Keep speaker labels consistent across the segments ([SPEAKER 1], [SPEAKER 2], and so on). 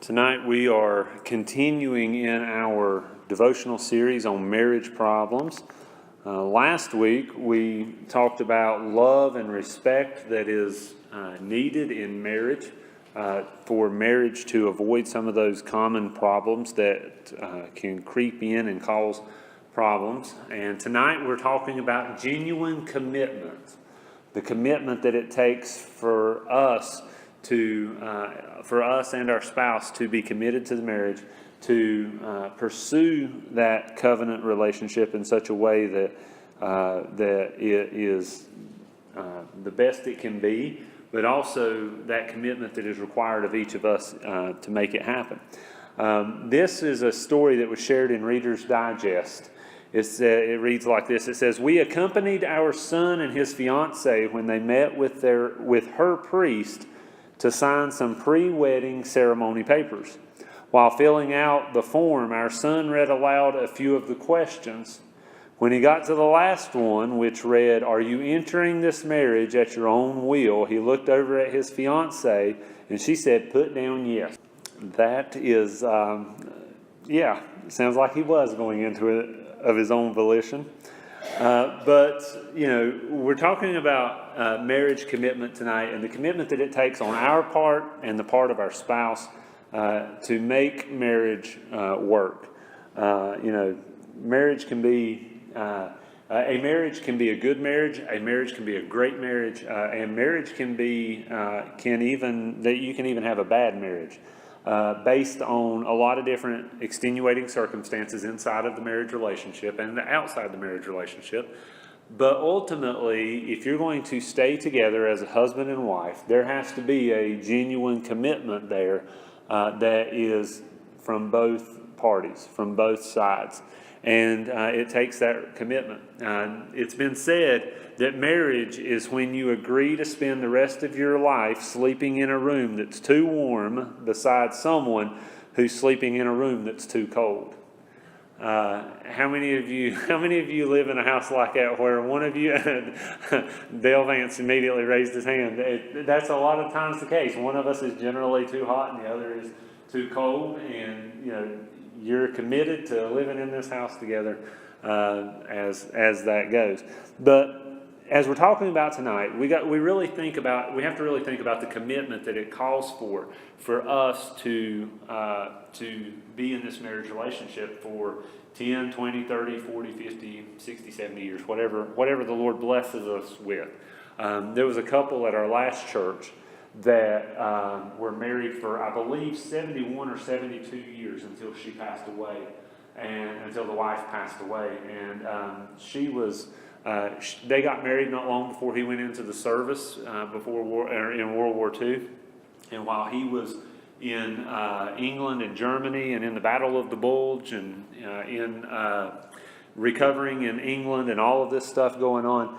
[SPEAKER 1] Tonight we are continuing in our devotional series on marriage problems. Last week we talked about love and respect that is needed in marriage for marriage to avoid some of those common problems that can creep in and cause problems. And tonight we're talking about genuine commitment, the commitment that it takes for us and our spouse to be committed to the marriage, to pursue that covenant relationship in such a way that it is the best it can be, but also that commitment that is required of each of us to make it happen. This is a story that was shared in Reader's Digest. It reads like this. It says, "We accompanied our son and his fiancée when they met with her priest to sign some pre-wedding ceremony papers. While filling out the form, our son read aloud a few of the questions. When he got to the last one, which read, 'Are you entering this marriage at your own will?' he looked over at his fiancée and she said, 'Put down yes.'" That is, sounds like he was going into it of his own volition. But we're talking about marriage commitment tonight, and the commitment that it takes on our part and the part of our spouse to make marriage work. Marriage can be a marriage can be a good marriage. A marriage can be a great marriage, and marriage can be you can even have a bad marriage. Based on a lot of different extenuating circumstances inside of the marriage relationship and outside the marriage relationship. But ultimately, if you're going to stay together as a husband and wife, there has to be a genuine commitment there that is from both parties, from both sides. And it takes that commitment. It's been said that marriage is when you agree to spend the rest of your life sleeping in a room that's too warm beside someone who's sleeping in a room that's too cold. How many of you live in a house like that where one of you, Dale Vance immediately raised his hand. That's a lot of times the case. One of us is generally too hot and the other is too cold, and you're committed to living in this house together as that goes. But as we're talking about tonight, we have to really think about the commitment that it calls for us to be in this marriage relationship for 10, 20, 30, 40, 50, 60, 70 years, whatever the Lord blesses us with. There was a couple at our last church that were married for, I believe, 71 or 72 years until she passed away, and until the wife passed away. And they got married not long before he went into the service in World War II. And while he was in England and Germany and in the Battle of the Bulge and in recovering in England and all of this stuff going on,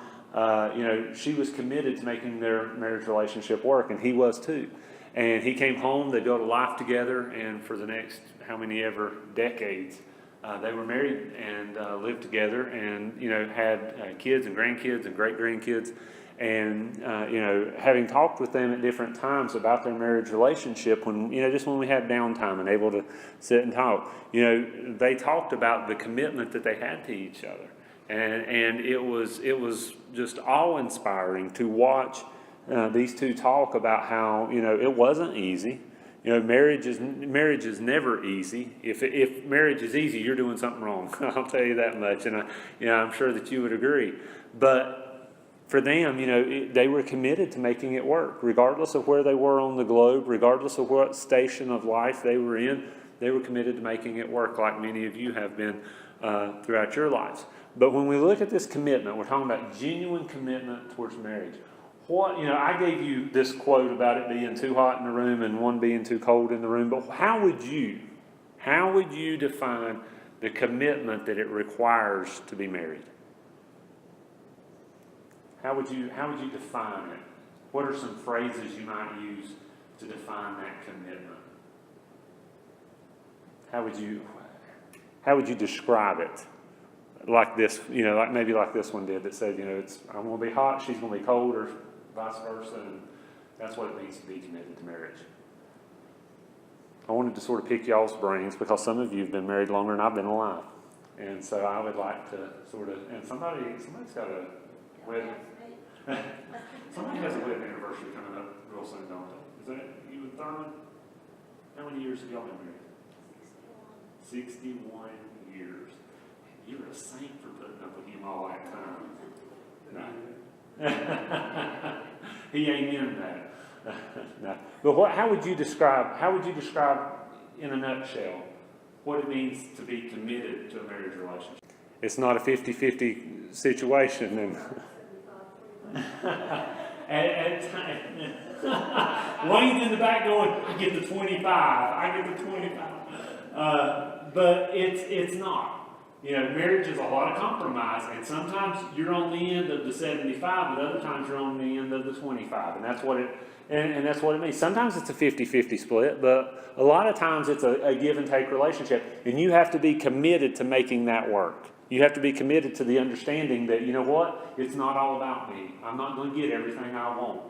[SPEAKER 1] she was committed to making their marriage relationship work, and he was too. And he came home, they built a life together, and for the next how many ever decades, they were married and lived together, and had kids and grandkids and great grandkids. And having talked with them at different times about their marriage relationship, when we had downtime and able to sit and talk, they talked about the commitment that they had to each other. And it was just awe-inspiring to watch these two talk about how it wasn't easy. Marriage is never easy. If marriage is easy, you're doing something wrong. I'll tell you that much, and I'm sure that you would agree. But for them, they were committed to making it work, regardless of where they were on the globe, regardless of what station of life they were in. They were committed to making it work, like many of you have been throughout your lives. But when we look at this commitment, we're talking about genuine commitment towards marriage. I gave you this quote about it being too hot in the room and one being too cold in the room. But how would you define the commitment that it requires to be married? How would you define it? What are some phrases you might use to define that commitment? How would you describe it? Like this, maybe like this one did that said, I'm going to be hot, she's going to be cold, or vice versa, and that's what it means to be committed to marriage. I want wanted to sort of pick y'all's brains because some of you have been married longer than I've been alive. And so I would like to sort of, and somebody's got a wedding. Somebody has a wedding anniversary coming up real soon, don't they? Is that you and Thurman? How many years have y'all been married? 61 years. You're a saint for putting up with him all that time. No. He ain't in that. No. But how would you describe in a nutshell what it means to be committed to a marriage relationship? It's not a 50-50 situation. And Wayne's in the back going, I get the 25. I get the 25. But it's not. You know, marriage is a lot of compromise, and sometimes you're on the end of the 75, but other times you're on the end of the 25, and that's what it means. Sometimes it's a 50-50 split, but a lot of times it's a give and take relationship, and you have to be committed to making that work. You have to be committed to the understanding that, you know what, it's not all about me. I'm not going to get everything I want.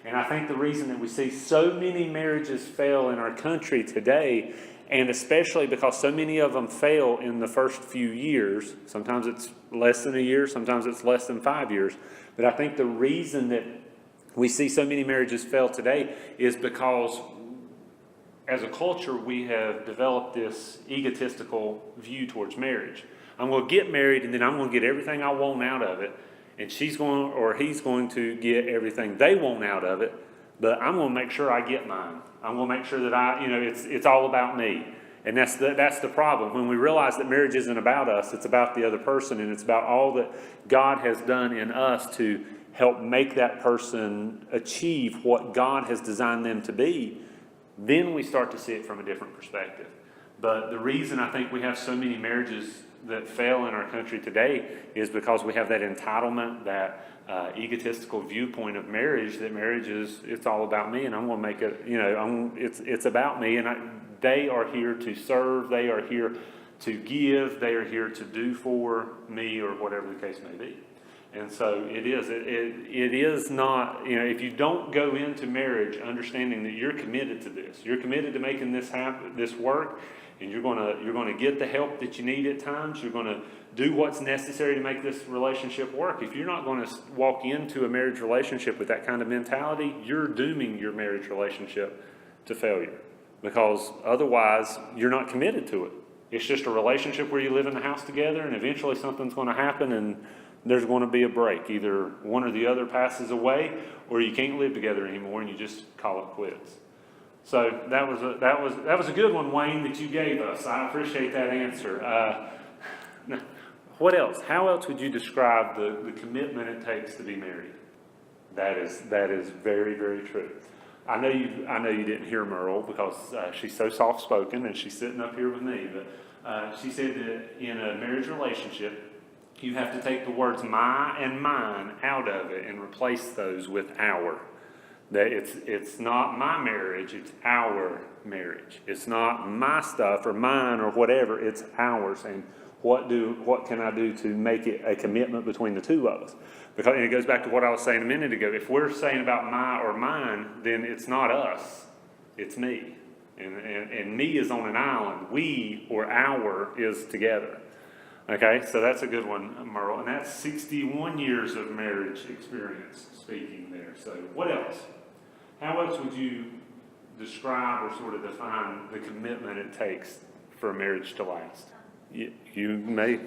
[SPEAKER 1] And I think the reason that we see so many marriages fail in our country today, and especially because so many of them fail in the first few years, sometimes it's less than a year, sometimes it's less than 5 years, but I think the reason that we see so many marriages fail today is because as a culture we have developed this egotistical view towards marriage. I'm going to get married and then I'm going to get everything I want out of it, and he's going to get everything they want out of it, but I'm going to make sure I get mine. I'm going to make sure that it's all about me. And that's the problem. When we realize that marriage isn't about us, it's about the other person, and it's about all that God has done in us to help make that person achieve what God has designed them to be, then we start to see it from a different perspective. But the reason I think we have so many marriages that fail in our country today is because we have that entitlement, that egotistical viewpoint of marriage, that marriage it's all about me, and I'm going to make it, it's about me, and they are here to serve, they are here to give, they are here to do for me, or whatever the case may be. And so it is not, if you don't go into marriage understanding that you're committed to this, you're committed to making this happen, this work, and you're going to get the help that you need at times, you're going to do what's necessary to make this relationship work. If you're not going to walk into a marriage relationship with that kind of mentality, you're dooming your marriage relationship to failure, because otherwise you're not committed to it. It's just a relationship where you live in the house together, and eventually something's going to happen and there's going to be a break. Either one or the other passes away, or you can't live together anymore and you just call it quits. So that was a good one, Wayne, that you gave us. I appreciate that answer. What else? How else would you describe the commitment it takes to be married? That is very, very true. I know you didn't hear Merle because she's so soft spoken and she's sitting up here with me. But she said that in a marriage relationship, you have to take the words "my" and "mine" out of it and replace those with "our." That it's not my marriage, it's our marriage. It's not my stuff or mine or whatever, it's ours. And what can I do to make it a commitment between the two of us? Because, and it goes back to what I was saying a minute ago. If we're saying about my or mine, then it's not us, it's me. And me is on an island. We or our is together. Okay, so that's a good one, Merle. And that's 61 years of marriage experience speaking there. So what else? How else would you describe or sort of define the commitment it takes for a marriage to last? You may.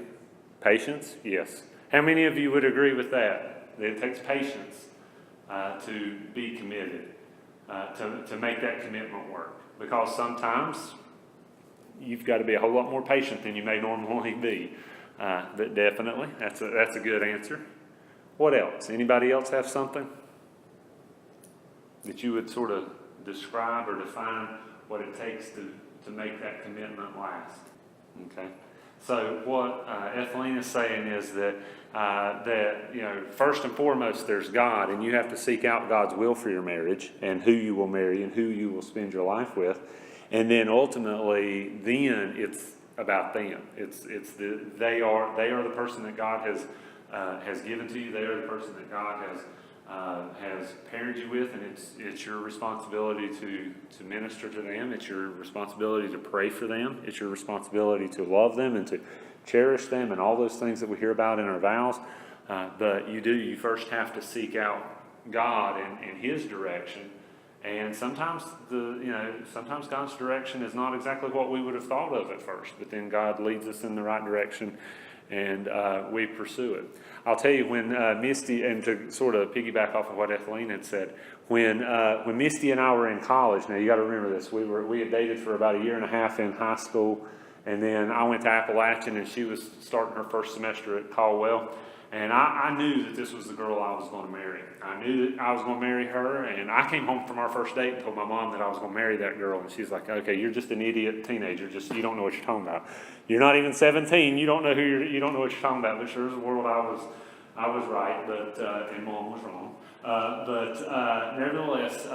[SPEAKER 1] Patience? Yes. How many of you would agree with that? That it takes patience to be committed, to make that commitment work. Because sometimes you've got to be a whole lot more patient than you may normally be. But definitely, that's a good answer. What else? Anybody else have something that you would sort of describe or define what it takes to make that commitment last? Okay. So what Ethelene is saying is that first and foremost there's God, and you have to seek out God's will for your marriage and who you will marry and who you will spend your life with, and then ultimately then it's about them. They are the person that God has given to you. They are the person that God has paired you with, and it's your responsibility to minister to them. It's your responsibility to pray for them. It's your responsibility to love them and to cherish them and all those things that we hear about in our vows. But you first have to seek out God and His direction. And sometimes sometimes God's direction is not exactly what we would have thought of at first, but then God leads us in the right direction, and we pursue it. I'll tell you, when Misty, and to sort of piggyback off of what Ethelene had said, when Misty and I were in college, now you got to remember this, we had dated for about a year and a half in high school, and then I went to Appalachian, and she was starting her first semester at Caldwell. And I knew that this was the girl I was going to marry. I knew that I was going to marry her, and I came home from our first date and told my mom that I was going to marry that girl, and she's like, okay, you're just an idiot teenager, you don't know what you're talking about. You're not even 17, you don't know you don't know what you're talking about. But sure as the world, I was right, but and mom was wrong. Nevertheless,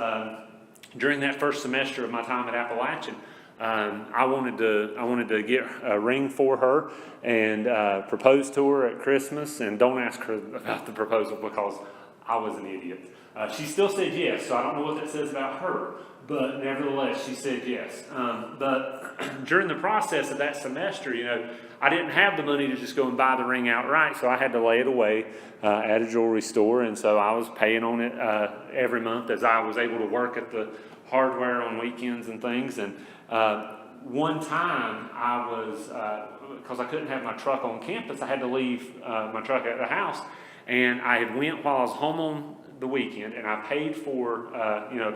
[SPEAKER 1] during that first semester of my time at Appalachian, I wanted to get a ring for her and propose to her at Christmas. And don't ask her about the proposal because I was an idiot. She still said yes, so I don't know what that says about her. But nevertheless, she said yes. But during the process of that semester, I didn't have the money to just go and buy the ring outright, so I had to lay it away at a jewelry store. And so I was paying on it every month as I was able to work at the hardware on weekends and things. And one time I was, because I couldn't have my truck on campus, I had to leave my truck at the house, and I had went while I was home on the weekend, and I paid for,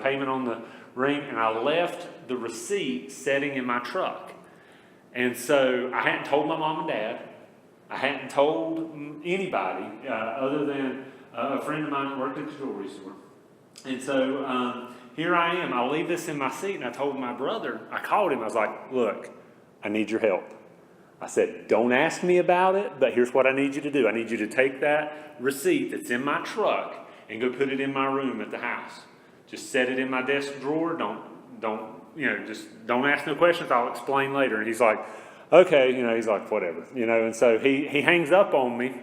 [SPEAKER 1] payment on the ring, and I left the receipt sitting in my truck. And so I hadn't told my mom and dad. I hadn't told anybody other than a friend of mine that worked at the jewelry store. And so here I am. I leave this in my seat, and I told my brother, I called him. I was like, look, I need your help. I said, don't ask me about it, but here's what I need you to do. I need you to take that receipt that's in my truck and go put it in my room at the house. Just set it in my desk drawer. Just don't ask no questions. I'll explain later. And he's like, okay, he's like, whatever, and so he hangs up on me.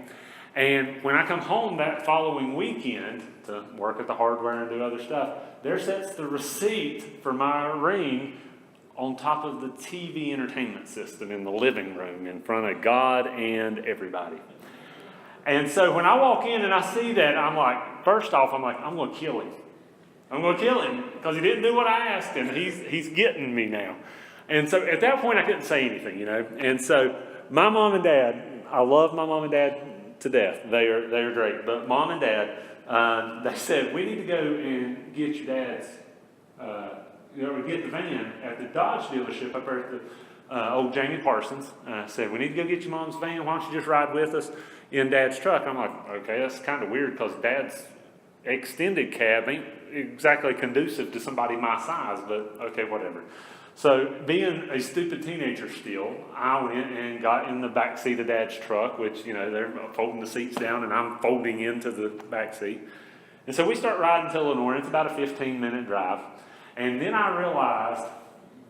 [SPEAKER 1] And when I come home that following weekend to work at the hardware and do other stuff, there sits the receipt for my ring on top of the TV entertainment system in the living room in front of God and everybody. And so when I walk in and I see that, I'm like, first off, I'm going to kill him. I'm going to kill him because he didn't do what I asked him. He's getting me now. And so at that point, I couldn't say anything, And so my mom and dad, I love my mom and dad to death. They are great. But mom and dad, they said, we need to go and get your dad's, get the van at the Dodge dealership up there at the old Jamie Parsons. Said, we need to go get your mom's van. Why don't you just ride with us in Dad's truck? I'm like, okay, that's kind of weird because Dad's extended cab ain't exactly conducive to somebody my size, but okay, whatever. So being a stupid teenager still, I went and got in the back seat of Dad's truck, which, they're folding the seats down and I'm folding into the back seat. And so we start riding to Lenore. It's about a 15-minute drive. And then I realized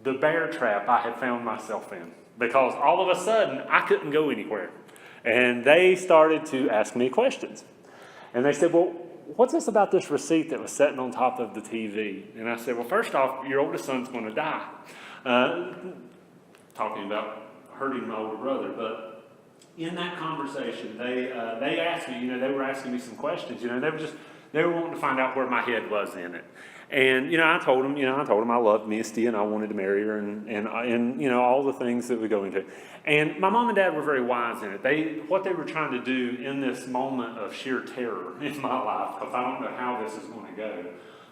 [SPEAKER 1] the bear trap I had found myself in, because all of a sudden I couldn't go anywhere. And they started to ask me questions. And they said, well, what's this about this receipt that was sitting on top of the TV? And I said, well, first off, your oldest son's going to die. Talking about hurting my older brother. But in that conversation, they asked me, they were asking me some questions. They were wanting to find out where my head was in it. And, I told them I loved Misty and I wanted to marry her and all the things that we go into. And my mom and dad were very wise in it. What they were trying to do in this moment of sheer terror in my life, because I don't know how this is going to go.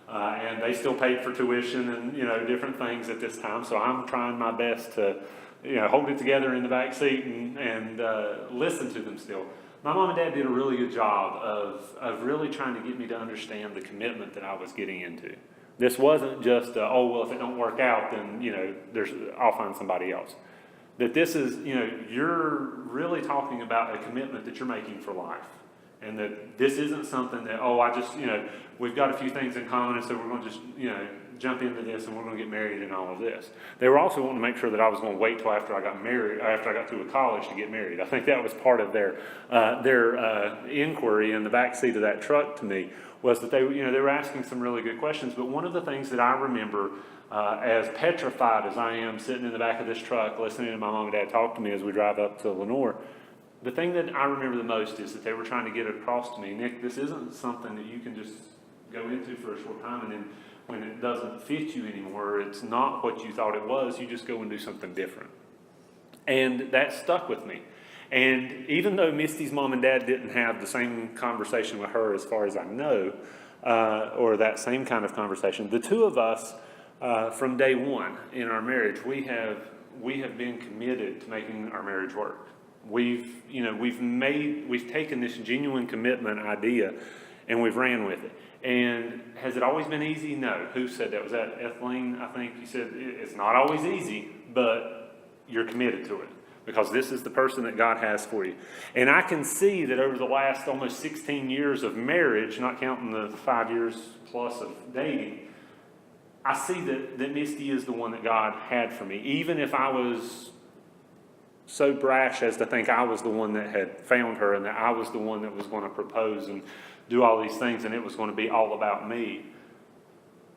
[SPEAKER 1] And they still paid for tuition and, different things at this time. So I'm trying my best to, hold it together in the back seat and listen to them still. My mom and dad did a really good job of really trying to get me to understand the commitment that I was getting into. This wasn't just, if it don't work out, then, I'll find somebody else. That this is, you're really talking about a commitment that you're making for life. And that this isn't something that, we've got a few things in common, and so we're going to just, jump into this and we're going to get married and all of this. They were also wanting to make sure that I was going to wait till after I got married, after I got through college to get married. I think that was part of their inquiry in the backseat of that truck to me, was that they were asking some really good questions. But one of the things that I remember, as petrified as I am sitting in the back of this truck listening to my mom and dad talk to me as we drive up to Lenore, the thing that I remember the most is that they were trying to get across to me, Nick, this isn't something that you can just go into for a short time and then when it doesn't fit you anymore, it's not what you thought it was, you just go and do something different. And that stuck with me. And even though Misty's mom and dad didn't have the same conversation with her as far as I know, or that same kind of conversation, the two of us, from day one in our marriage, we have been committed to making our marriage work. We've taken this genuine commitment idea and we've ran with it. And has it always been easy? No. Who said that? Was that Ethelene? I think you said it's not always easy, but you're committed to it because this is the person that God has for you. And I can see that over the last almost 16 years of marriage, not counting the 5 years plus of dating, I see that Misty is the one that God had for me. Even if I was so brash as to think I was the one that had found her and that I was the one that was going to propose and do all these things and it was going to be all about me.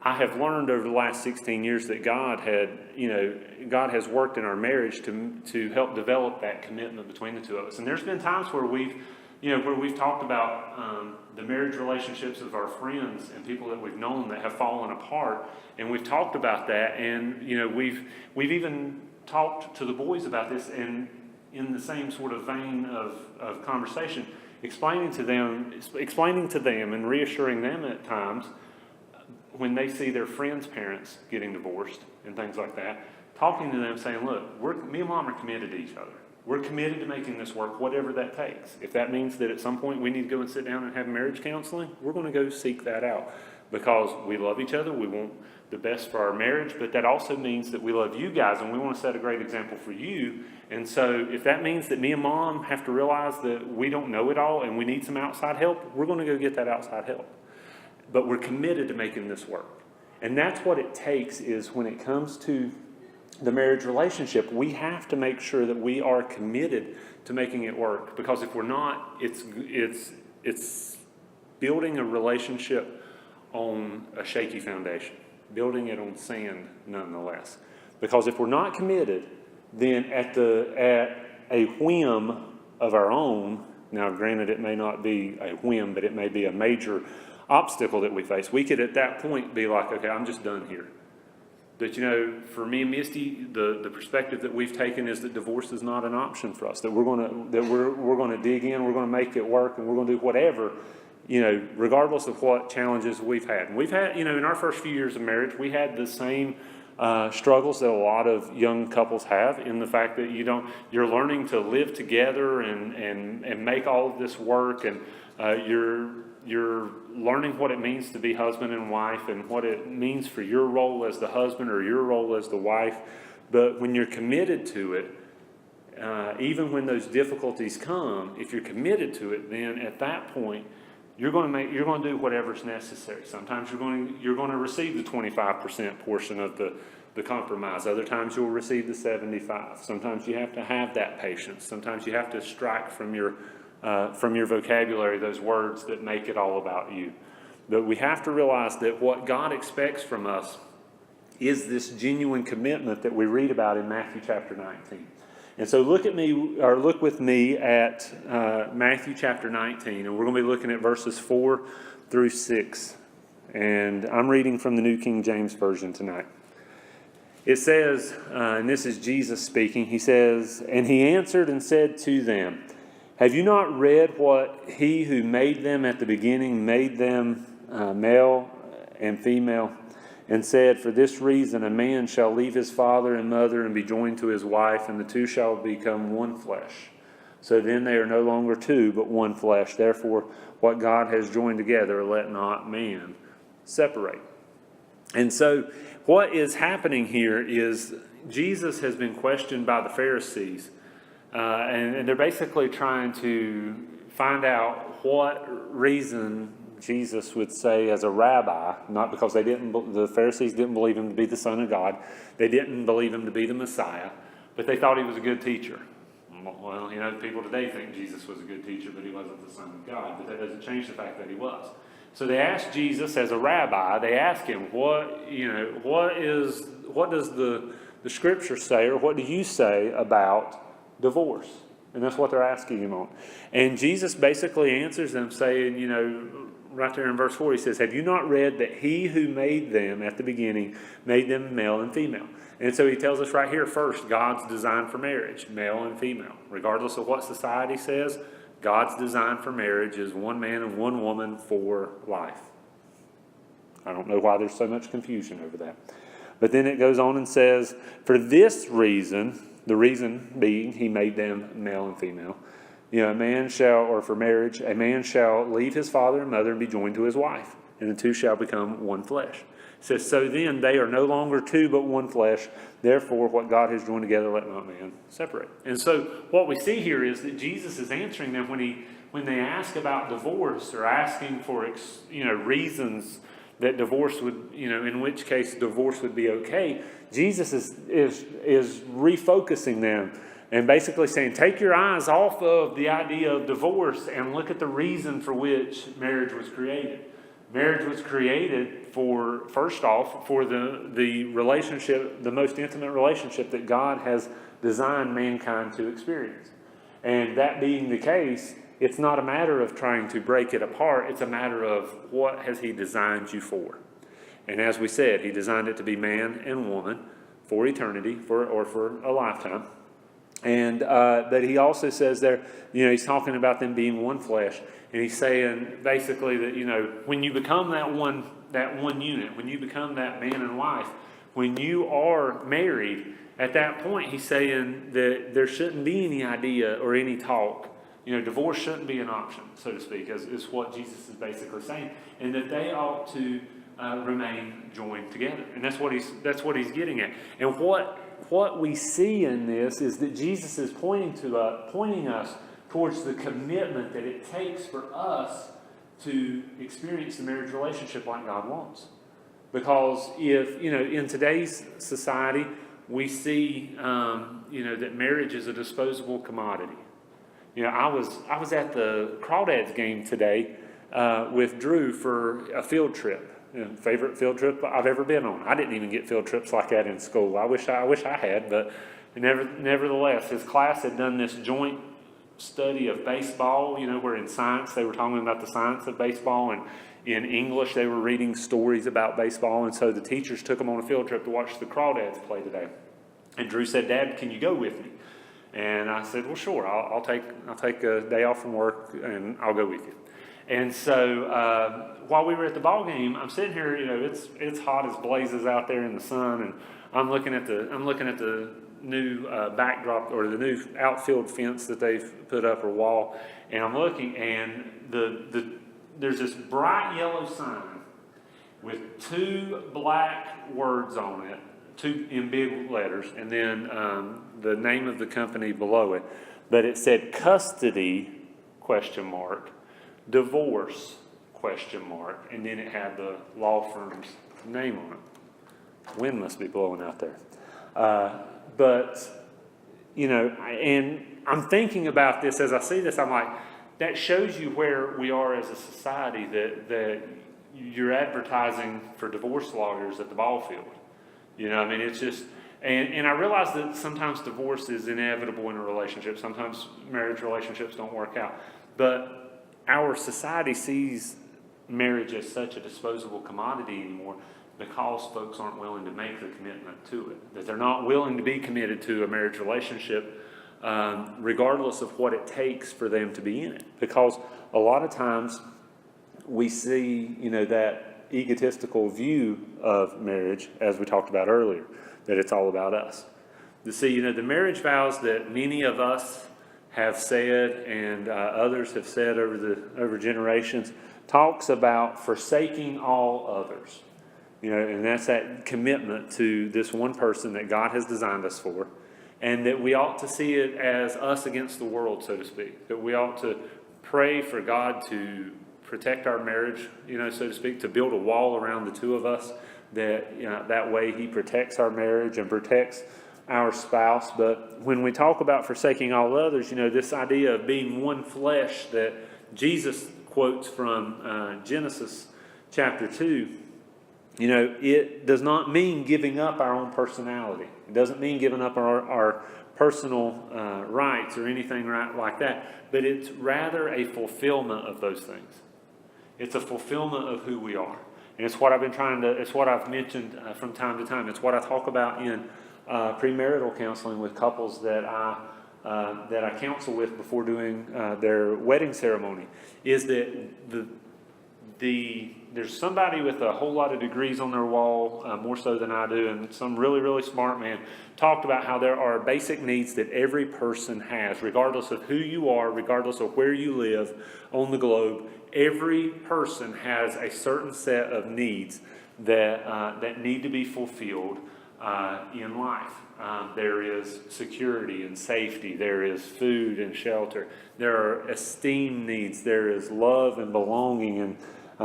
[SPEAKER 1] I have learned over the last 16 years that God has worked in our marriage to help develop that commitment between the two of us. And there's been times where we've talked about the marriage relationships of our friends and people that we've known that have fallen apart, and we've talked about that, and we've even talked to the boys about this, and in the same sort of vein of conversation, explaining to them and reassuring them at times when they see their friends' parents getting divorced and things like that, talking to them saying, look, me and mom are committed to each other. We're committed to making this work, whatever that takes. If that means that at some point we need to go and sit down and have marriage counseling, we're going to go seek that out because we love each other. We want the best for our marriage, but that also means that we love you guys and we want to set a great example for you. And so if that means that me and mom have to realize that we don't know it all and we need some outside help, we're going to go get that outside help. But we're committed to making this work. And that's what it takes, is when it comes to the marriage relationship, we have to make sure that we are committed to making it work. Because if we're not, it's building a relationship on a shaky foundation, building it on sand nonetheless. Because if we're not committed, then at a whim of our own, now granted it may not be a whim, but it may be a major obstacle that we face, we could at that point be like, okay, I'm just done here. But for me and Misty, the perspective that we've taken is that divorce is not an option for us. That we're going to dig in, we're going to make it work, and we're going to do whatever, regardless of what challenges we've had. And we've had, in our first few years of marriage, we had the same struggles that a lot of young couples have, in the fact that you're learning to live together and make all of this work, and you're learning what it means to be husband and wife and what it means for your role as the husband or your role as the wife. But when you're committed to it, even when those difficulties come, if you're committed to it, then at that point, you're going to do whatever's necessary. Sometimes you're going to receive the 25% portion of the compromise. Other times you'll receive the 75%. Sometimes you have to have that patience. Sometimes you have to strike from your vocabulary those words that make it all about you. But we have to realize that what God expects from us is this genuine commitment that we read about in Matthew chapter 19. And so look with me at Matthew chapter 19, and we're going to be looking at verses 4 through 6. And I'm reading from the New King James Version tonight. It says, and this is Jesus speaking, he says, "And he answered and said to them, have you not read what he who made them at the beginning made them male and female, and said, for this reason a man shall leave his father and mother and be joined to his wife, and the two shall become one flesh. So then they are no longer two, but one flesh. Therefore, what God has joined together, let not man separate." And so what is happening here is Jesus has been questioned by the Pharisees. And they're basically trying to find out what reason Jesus would say as a rabbi, not because the Pharisees didn't believe him to be the Son of God, they didn't believe him to be the Messiah, but they thought he was a good teacher. Well, people today think Jesus was a good teacher, but he wasn't the Son of God, but that doesn't change the fact that he was. So they asked Jesus as a rabbi, they asked him, what does the Scripture say, or what do you say about divorce? And that's what they're asking him on. And Jesus basically answers them saying, right there in verse 4, he says, have you not read that he who made them at the beginning made them male and female? And so he tells us right here first, God's design for marriage, male and female. Regardless of what society says, God's design for marriage is one man and one woman for life. I don't know why there's so much confusion over that. But then it goes on and says, for this reason, the reason being he made them male and female, for marriage, a man shall leave his father and mother and be joined to his wife, and the two shall become one flesh. It says, so then they are no longer two but one flesh. Therefore, what God has joined together, let not man separate. And so what we see here is that Jesus is answering them when they ask about divorce, or asking for reasons that divorce would, in which case divorce would be okay. Jesus is refocusing them and basically saying, take your eyes off of the idea of divorce and look at the reason for which marriage was created. Marriage was created for the relationship, the most intimate relationship that God has designed mankind to experience. And that being the case, it's not a matter of trying to break it apart. It's a matter of what has he designed you for. And as we said, he designed it to be man and woman for eternity, for a lifetime. And that he also says there, he's talking about them being one flesh. And he's saying basically that, when you become that one unit, when you become that man and wife, when you are married, at that point he's saying that there shouldn't be any idea or any talk. Divorce shouldn't be an option, so to speak, is what Jesus is basically saying. And that they ought to remain joined together. And that's what he's getting at. And what we see in this is that Jesus is pointing us towards the commitment that it takes for us to experience the marriage relationship like God wants. Because if, in today's society, we see, that marriage is a disposable commodity. I was at the Crawdads game today with Drew for a field trip. Favorite field trip I've ever been on. I didn't even get field trips like that in school. I wish I had, but nevertheless, his class had done this joint study of baseball, where in science they were talking about the science of baseball, and in English they were reading stories about baseball, and so the teachers took them on a field trip to watch the Crawdads play today. And Drew said, Dad, can you go with me? And I said, well, sure, I'll take a day off from work and I'll go with you. And so while we were at the ball game, I'm sitting here, it's hot as blazes out there in the sun, and I'm looking at the new backdrop, or the new outfield fence that they've put up, or wall, and I'm looking, and there's this bright yellow sign with two black words on it, two in big letters, and then the name of the company below it. But it said custody, ? Divorce, ? And then it had the law firm's name on it. Wind must be blowing out there. And I'm thinking about this as I see this. I'm like, that shows you where we are as a society, that you're advertising for divorce lawyers at the ball field. It's just, and I realize that sometimes divorce is inevitable in a relationship. Sometimes marriage relationships don't work out. But our society sees marriage as such a disposable commodity anymore, because folks aren't willing to make the commitment to it. That they're not willing to be committed to a marriage relationship, regardless of what it takes for them to be in it. Because a lot of times we see, that egotistical view of marriage, as we talked about earlier, that it's all about us. You see, the marriage vows that many of us have said and others have said over generations talks about forsaking all others. And that's that commitment to this one person that God has designed us for, and that we ought to see it as us against the world, so to speak. That we ought to pray for God to protect our marriage, so to speak, to build a wall around the two of us, that that way he protects our marriage and protects our spouse. But when we talk about forsaking all others, this idea of being one flesh that Jesus quotes from Genesis chapter 2, it does not mean giving up our own personality. It doesn't mean giving up our personal rights or anything like that, but it's rather a fulfillment of those things. It's a fulfillment of who we are. And it's what it's what I've mentioned from time to time. It's what I talk about in premarital counseling with couples that I counsel with before doing their wedding ceremony, is that there's somebody with a whole lot of degrees on their wall, more so than I do, and some really, really smart man talked about how there are basic needs that every person has, regardless of who you are, regardless of where you live on the globe. Every person has a certain set of needs that need to be fulfilled in life. There is security and safety. There is food and shelter. There are esteem needs. There is love and belonging, and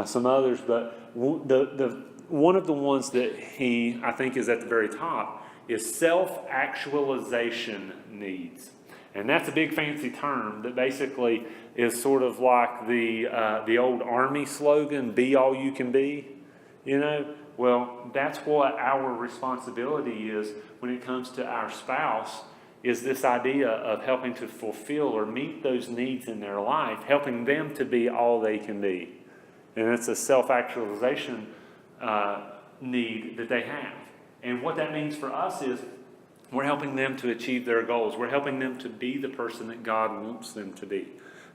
[SPEAKER 1] some others. But one of the ones that I think is at the very top is self-actualization needs. And that's a big fancy term that basically is sort of like the old Army slogan, "Be all you can be." Well, that's what our responsibility is when it comes to our spouse, is this idea of helping to fulfill or meet those needs in their life, helping them to be all they can be. And it's a self-actualization need that they have. And what that means for us is we're helping them to achieve their goals. We're helping them to be the person that God wants them to be,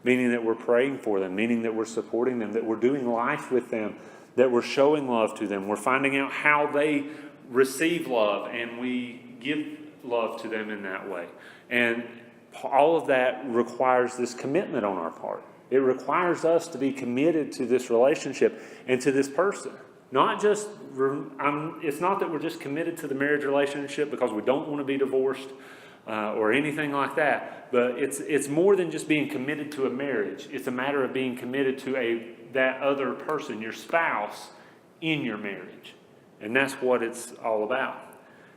[SPEAKER 1] meaning that we're praying for them, meaning that we're supporting them, that we're doing life with them, that we're showing love to them. We're finding out how they receive love, and we give love to them in that way. And all of that requires this commitment on our part. It requires us to be committed to this relationship and to this person. It's not that we're just committed to the marriage relationship because we don't want to be divorced or anything like that. But it's more than just being committed to a marriage. It's a matter of being committed to that other person, your spouse, in your marriage. And that's what it's all about.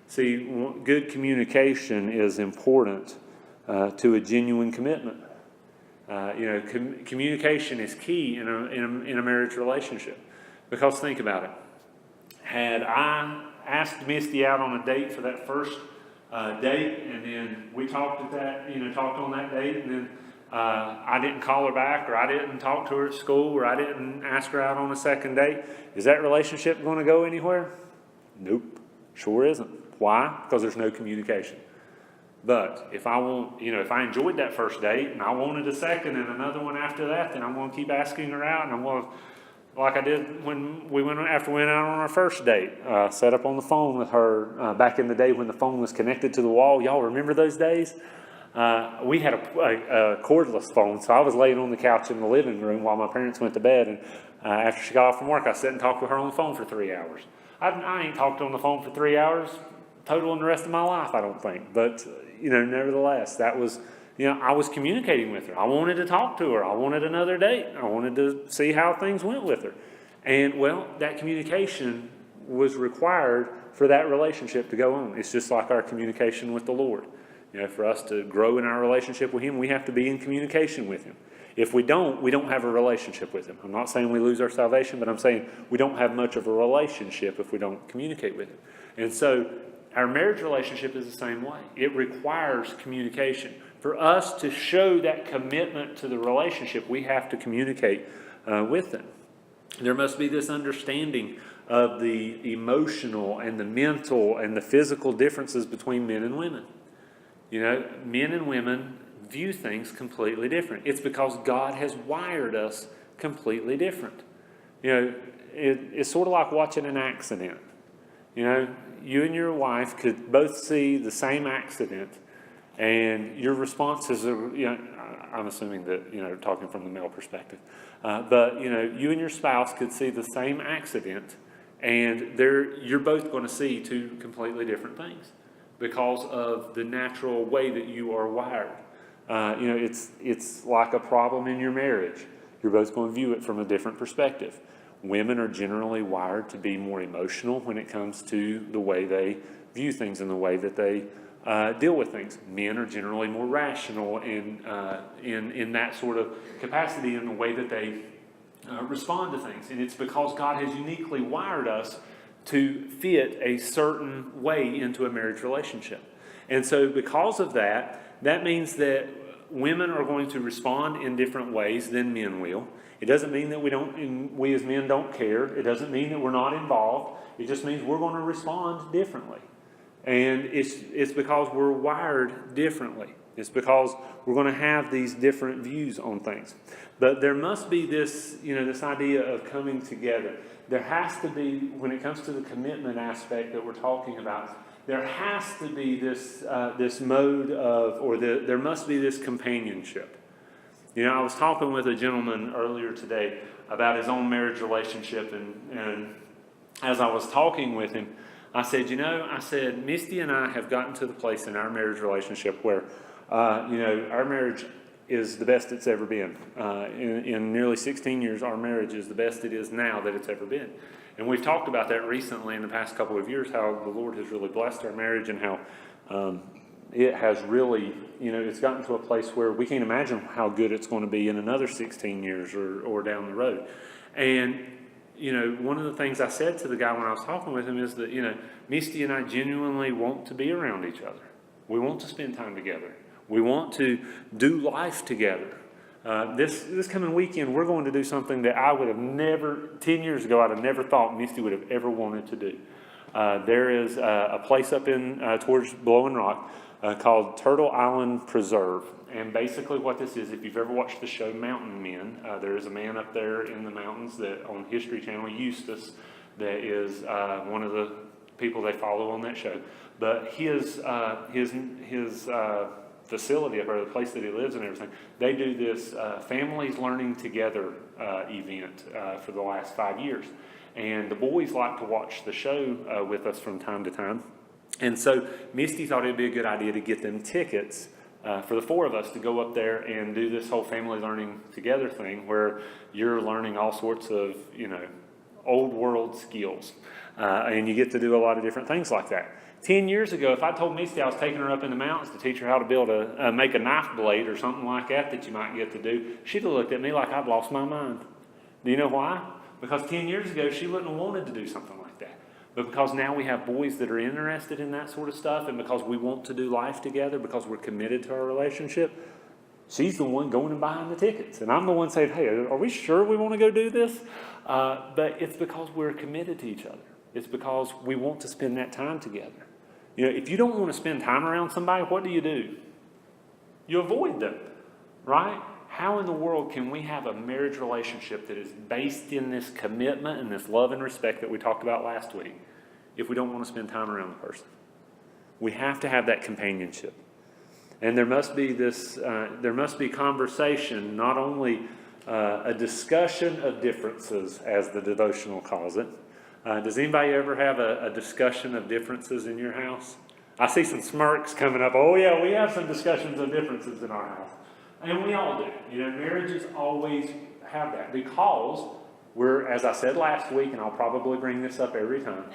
[SPEAKER 1] See, good communication is important to a genuine commitment. Communication is key in a marriage relationship. Because think about it. Had I asked Misty out on a date for that first date, and then we talked on that date, and then I didn't call her back, or I didn't talk to her at school, or I didn't ask her out on a second date, is that relationship going to go anywhere? Nope, sure isn't. Why? Because there's no communication. But if I enjoyed that first date and I wanted a second and another one after that, then I'm going to keep asking her out, and I'm going to, like I did when we went out on our first date, set up on the phone with her back in the day when the phone was connected to the wall. Y'all remember those days? We had a cordless phone, so I was laying on the couch in the living room while my parents went to bed, and after she got off from work, I sat and talked with her on the phone for 3 hours. I ain't talked on the phone for 3 hours total in the rest of my life, I don't think. But, nevertheless, that was, I was communicating with her. I wanted to talk to her. I wanted another date. I wanted to see how things went with her. And, well, that communication was required for that relationship to go on. It's just like our communication with the Lord. For us to grow in our relationship with Him, we have to be in communication with Him. If we don't have a relationship with Him. I'm not saying we lose our salvation, but I'm saying we don't have much of a relationship if we don't communicate with Him. And so our marriage relationship is the same way. It requires communication. For us to show that commitment to the relationship, we have to communicate with them. There must be this understanding of the emotional and the mental and the physical differences between men and women. Men and women view things completely different. It's because God has wired us completely different. It's sort of like watching an accident. You and your wife could both see the same accident, and your responses are, I'm assuming that, talking from the male perspective, but, you and your spouse could see the same accident, and you're both going to see two completely different things because of the natural way that you are wired. It's like a problem in your marriage. You're both going to view it from a different perspective. Women are generally wired to be more emotional when it comes to the way they view things and the way that they deal with things. Men are generally more rational in that sort of capacity in the way that they respond to things. And it's because God has uniquely wired us to fit a certain way into a marriage relationship. And so because of that, that means that women are going to respond in different ways than men will. It doesn't mean that we as men don't care. It doesn't mean that we're not involved. It just means we're going to respond differently. And it's because we're wired differently. It's because we're going to have these different views on things. But there must be this, this idea of coming together. There has to be, when it comes to the commitment aspect that we're talking about, there has to be this mode of, or there must be this companionship. I was talking with a gentleman earlier today about his own marriage relationship, and as I was talking with him, I said, Misty and I have gotten to the place in our marriage relationship where, our marriage is the best it's ever been. In nearly 16 years, our marriage is the best it is now that it's ever been. And we've talked about that recently in the past couple of years, how the Lord has really blessed our marriage and how it has really, it's gotten to a place where we can't imagine how good it's going to be in another 16 years or down the road. And, one of the things I said to the guy when I was talking with him is that, Misty and I genuinely want to be around each other. We want to spend time together. We want to do life together. This coming weekend, we're going to do something that I would have never, 10 years ago, I'd have never thought Misty would have ever wanted to do. There is a place up in towards Blowing Rock called Turtle Island Preserve. And basically what this is, if you've ever watched the show Mountain Men, there is a man up there in the mountains that on History Channel, Eustace, that is one of the people they follow on that show. But his facility up there, the place that he lives and everything, they do this Families Learning Together event for the last 5 years. And the boys like to watch the show with us from time to time. And so Misty thought it'd be a good idea to get them tickets for the four of us to go up there and do this whole Family Learning Together thing where you're learning all sorts of, old world skills. And you get to do a lot of different things like that. 10 years ago, if I told Misty I was taking her up in the mountains to teach her how to make a knife blade or something like that you might get to do, she'd have looked at me like I'd lost my mind. Do you know why? Because 10 years ago, she wouldn't have wanted to do something like that. But because now we have boys that are interested in that sort of stuff, and because we want to do life together, because we're committed to our relationship, she's the one going and buying the tickets. And I'm the one saying, hey, are we sure we want to go do this? But it's because we're committed to each other. It's because we want to spend that time together. If you don't want to spend time around somebody, what do? You avoid them, right? How in the world can we have a marriage relationship that is based in this commitment and this love and respect that we talked about last week if we don't want to spend time around the person? We have to have that companionship. And there must be conversation, not only a discussion of differences, as the devotional calls it. Does anybody ever have a discussion of differences in your house? I see some smirks coming up. Oh yeah, we have some discussions of differences in our house. And we all do. Marriages always have that because we're, as I said last week, and I'll probably bring this up every time,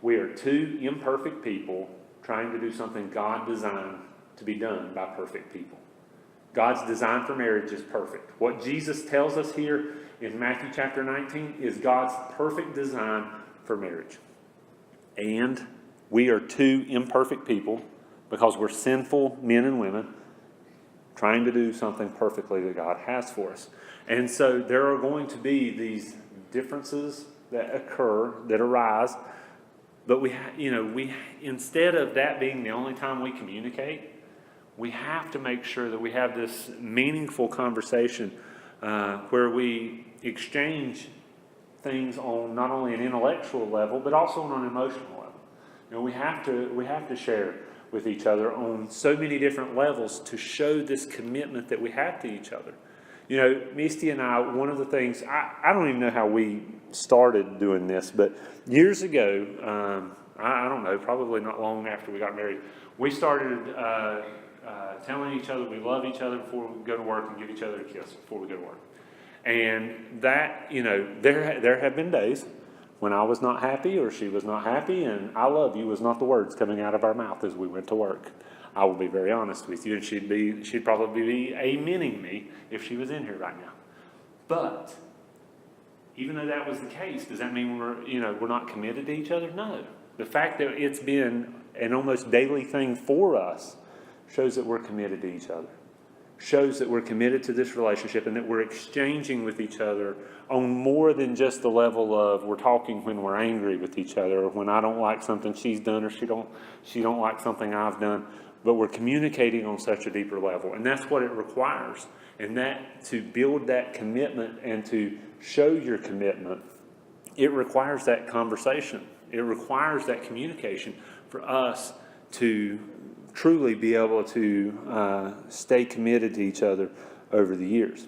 [SPEAKER 1] we are two imperfect people trying to do something God designed to be done by perfect people. God's design for marriage is perfect. What Jesus tells us here in Matthew chapter 19 is God's perfect design for marriage. And we are two imperfect people because we're sinful men and women trying to do something perfectly that God has for us. And so there are going to be these differences that occur, that arise, but we instead of that being the only time we communicate, we have to make sure that we have this meaningful conversation where we exchange things on not only an intellectual level, but also on an emotional level. We have to share with each other on so many different levels to show this commitment that we have to each other. Misty and I, one of the things, I don't even know how we started doing this, but years ago, I don't know, probably not long after we got married, we started telling each other we love each other before we go to work and give each other a kiss before we go to work. And that, there have been days when I was not happy or she was not happy, and I love you was not the words coming out of our mouth as we went to work. I will be very honest with you, and she'd probably be amening me if she was in here right now. But even though that was the case, does that mean we're not committed to each other? No. The fact that it's been an almost daily thing for us shows that we're committed to each other. Shows that we're committed to this relationship and that we're exchanging with each other on more than just the level of we're talking when we're angry with each other, or when I don't like something she's done, or she don't like something I've done, but we're communicating on such a deeper level. And that's what it requires. And that, to build that commitment and to show your commitment, it requires that conversation. It requires that communication for us to truly be able to stay committed to each other over the years.